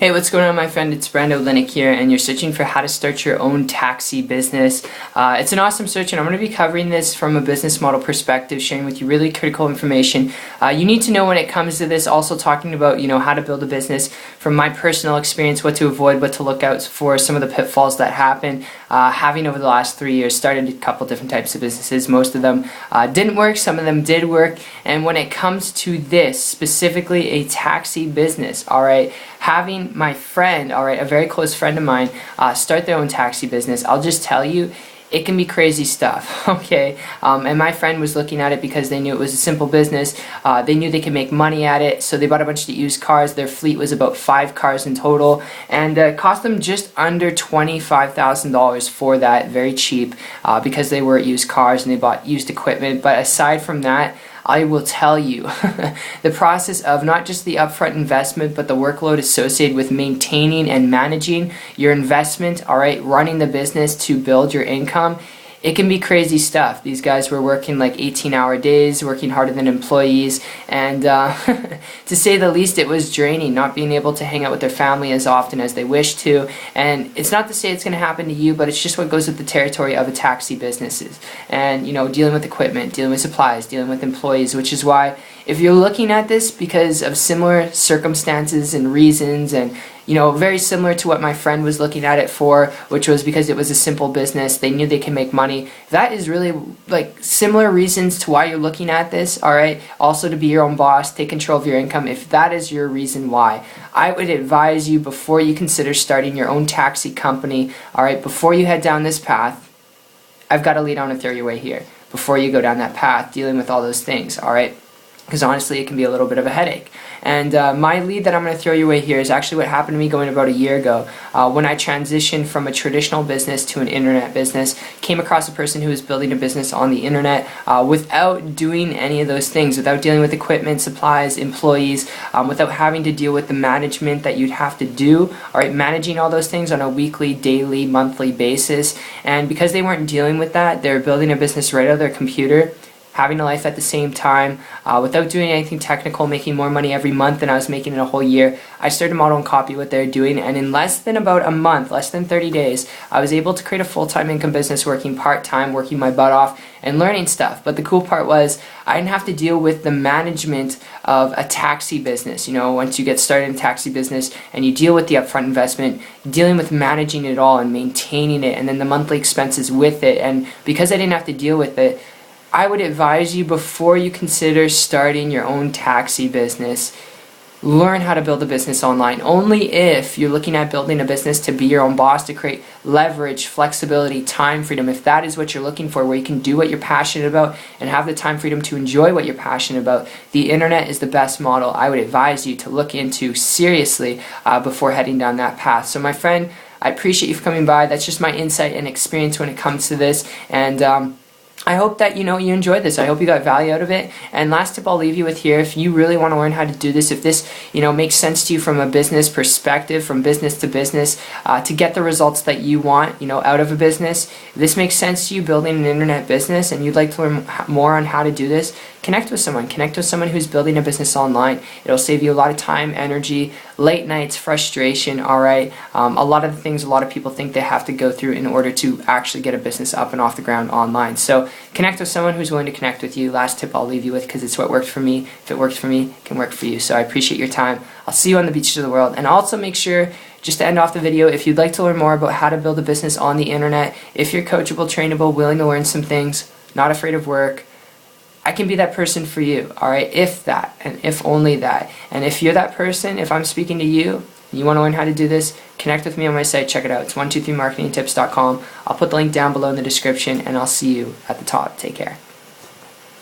Hey, what's going on, my friend? It's Brando Linick here, and you're searching for how to start your own taxi business. It's an awesome search, and I'm going to be covering this from a business model perspective, sharing with you really critical information you need to know when it comes to this. Also talking about, how to build a business from my personal experience, what to avoid, what to look out for, some of the pitfalls that happen. Having over the last 3 years started a couple different types of businesses. Most of them didn't work, some of them did work, and when it comes to this, specifically a taxi business, alright, having my friend, a very close friend of mine, start their own taxi business, I'll just tell you, it can be crazy stuff, okay? And my friend was looking at it because they knew it was a simple business. They knew they could make money at it, so they bought a bunch of used cars. Their fleet was about 5 cars in total, and it cost them just under $25,000 for that, very cheap, because they were used cars and they bought used equipment. But aside from that, I will tell you, the process of not just the upfront investment, but the workload associated with maintaining and managing your investment, running the business to build your income, it can be crazy stuff. These guys were working like 18-hour days, working harder than employees, and to say the least, it was draining, not being able to hang out with their family as often as they wish to. And it's not to say it's going to happen to you, but it's just what goes with the territory of a taxi businesses. And, dealing with equipment, dealing with supplies, dealing with employees, which is why if you're looking at this because of similar circumstances and reasons, and very similar to what my friend was looking at it for, which was because it was a simple business, they knew they can make money. That is really like similar reasons to why you're looking at this, also to be your own boss, take control of your income. If that is your reason why, I would advise you, before you consider starting your own taxi company, before you head down this path, I've got a lead on to throw your way here. Before you go down that path, dealing with all those things, because honestly it can be a little bit of a headache. And my lead that I'm going to throw your way here is actually what happened to me going about a year ago when I transitioned from a traditional business to an internet business. Came across a person who was building a business on the internet without doing any of those things, without dealing with equipment, supplies, employees, without having to deal with the management that you'd have to do, managing all those things on a weekly, daily, monthly basis. And because they weren't dealing with that, they're building a business right out of their computer, having a life at the same time, without doing anything technical, making more money every month than I was making in a whole year. I started to model and copy what they're doing, and in less than about a month, less than 30 days, I was able to create a full-time income business, working part-time, working my butt off, and learning stuff. But the cool part was, I didn't have to deal with the management of a taxi business. Once you get started in a taxi business and you deal with the upfront investment, dealing with managing it all and maintaining it, and then the monthly expenses with it. And because I didn't have to deal with it, I would advise you, before you consider starting your own taxi business, learn how to build a business online. Only if you're looking at building a business to be your own boss, to create leverage, flexibility, time freedom, if that is what you're looking for, where you can do what you're passionate about and have the time freedom to enjoy what you're passionate about, the internet is the best model I would advise you to look into seriously before heading down that path. So my friend, I appreciate you for coming by. That's just my insight and experience when it comes to this, and I hope that you enjoyed this. I hope you got value out of it. And last tip I'll leave you with here: if you really want to learn how to do this, if this makes sense to you from a business perspective, from business to business, to get the results that you want out of a business, if this makes sense to you, building an internet business, and you'd like to learn more on how to do this, connect with someone who's building a business online. It'll save you a lot of time, energy, late nights, frustration, a lot of the things a lot of people think they have to go through in order to actually get a business up and off the ground online. So connect with someone who's willing to connect with you. Last tip I'll leave you with, because it's what worked for me. If it works for me, it can work for you. So I appreciate your time. I'll see you on the beaches of the world. And also make sure, just to end off the video, if you'd like to learn more about how to build a business on the internet, if you're coachable, trainable, willing to learn some things, not afraid of work, I can be that person for you, if that, and if only that. And if you're that person, if I'm speaking to you, you want to learn how to do this, connect with me on my site, check it out. It's 123marketingtips.com. I'll put the link down below in the description, and I'll see you at the top. Take care.